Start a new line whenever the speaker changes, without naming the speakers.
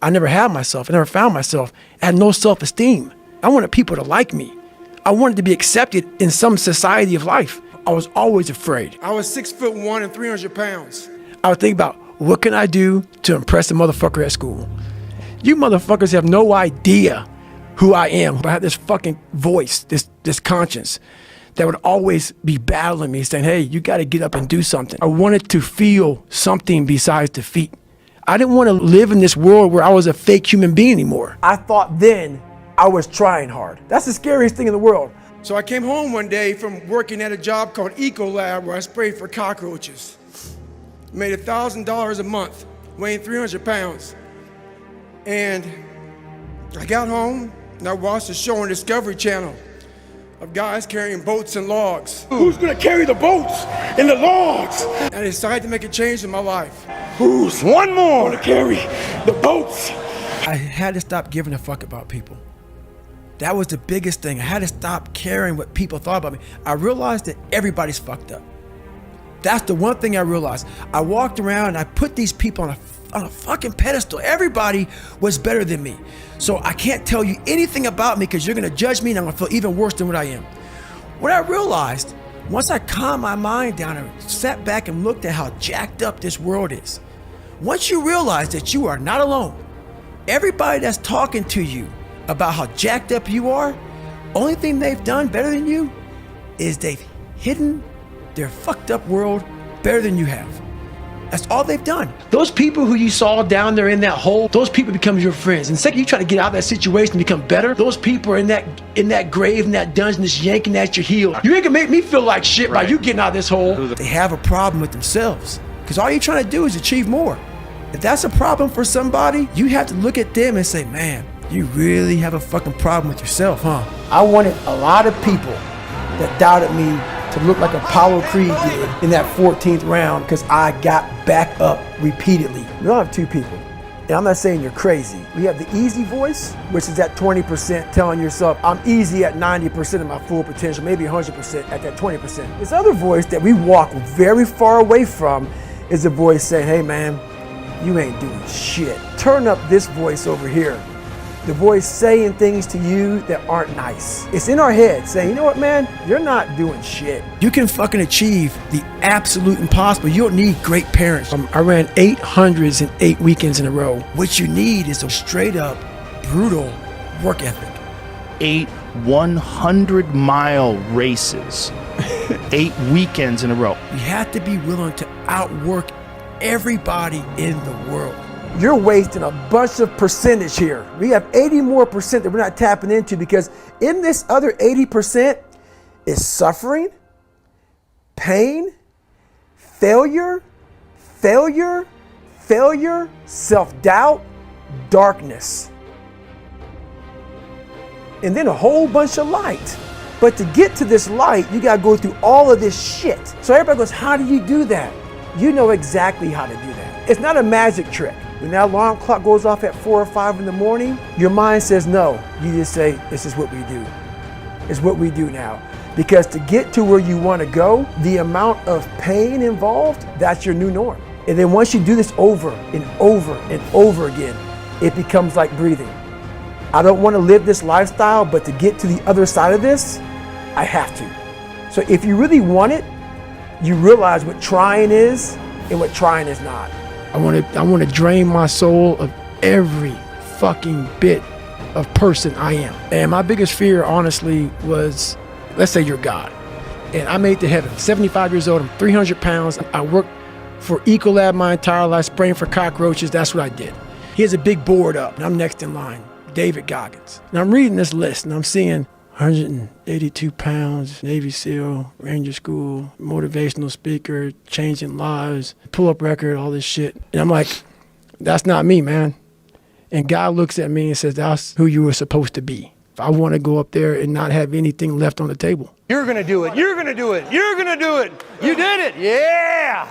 I never had myself. I never found myself. I had no self-esteem. I wanted people to like me. I wanted to be accepted in some society of life. I was always afraid.
I was 6'1" and 300 pounds.
I would think about, what can I do to impress the motherfucker at school? You motherfuckers have no idea who I am. I have this fucking voice, this conscience that would always be battling me, saying, hey, you gotta get up and do something. I wanted to feel something besides defeat. I didn't want to live in this world where I was a fake human being anymore. I thought then I was trying hard. That's the scariest thing in the world.
So I came home one day from working at a job called Ecolab where I sprayed for cockroaches. Made $1,000 a month, weighing 300 pounds. And I got home and I watched a show on Discovery Channel of guys carrying boats and logs.
Who's gonna carry the boats and the logs?
And I decided to make a change in my life.
Who's one more to carry the boats?
I had to stop giving a fuck about people. That was the biggest thing. I had to stop caring what people thought about me. I realized that everybody's fucked up. That's the one thing I realized. I walked around and I put these people on a fucking pedestal. Everybody was better than me. So I can't tell you anything about me because you're gonna judge me and I'm gonna feel even worse than what I am. What I realized, once I calmed my mind down and sat back and looked at how jacked up this world is, once you realize that you are not alone, everybody that's talking to you about how jacked up you are, only thing they've done better than you is they've hidden their fucked up world better than you have. That's all they've done. Those people who you saw down there in that hole, those people become your friends. And the second you try to get out of that situation and become better, those people are in that grave, in that dungeon, just yanking at your heel. You ain't gonna make me feel like shit by you getting out of this hole. They have a problem with themselves because all you're trying to do is achieve more. If that's a problem for somebody, you have to look at them and say, man, you really have a fucking problem with yourself, huh? I wanted a lot of people that doubted me to look like Apollo Creed did in that 14th round because I got back up repeatedly. We don't have two people. And I'm not saying you're crazy. We have the easy voice, which is that 20% telling yourself, I'm easy at 90% of my full potential, maybe 100% at that 20%. This other voice that we walk very far away from is a voice saying, hey man, you ain't doing shit. Turn up this voice over here. The voice saying things to you that aren't nice. It's in our head saying, you know what, man? You're not doing shit. You can fucking achieve the absolute impossible. You don't need great parents. I ran 800s in 8 weekends in a row. What you need is a straight up, brutal work ethic.
8 100-mile races, 8 weekends in a row.
You have to be willing to outwork everybody in the world. You're wasting a bunch of percentage here. We have 80 more percent that we're not tapping into because in this other 80% is suffering, pain, failure, self-doubt, darkness, and then a whole bunch of light. But to get to this light, you gotta go through all of this shit. So everybody goes, how do you do that? You know exactly how to do that. It's not a magic trick. When that alarm clock goes off at 4 or 5 in the morning, your mind says no. You just say, this is what we do. It's what we do now. Because to get to where you want to go, the amount of pain involved, that's your new norm. And then once you do this over and over and over again, it becomes like breathing. I don't want to live this lifestyle, but to get to the other side of this, I have to. So if you really want it, you realize what trying is and what trying is not. I want to drain my soul of every fucking bit of person I am. And my biggest fear, honestly, was, let's say you're God. And I made it to heaven, 75 years old, I'm 300 pounds. I worked for Ecolab my entire life, spraying for cockroaches. That's what I did. He has a big board up, and I'm next in line, David Goggins. And I'm reading this list, and I'm seeing 182 pounds, Navy SEAL, Ranger School, motivational speaker, changing lives, pull-up record, all this shit. And I'm like, that's not me, man. And God looks at me and says, that's who you were supposed to be. I want to go up there and not have anything left on the table.
You're gonna do it. You're gonna do it. You're gonna do it. You did it. Yeah.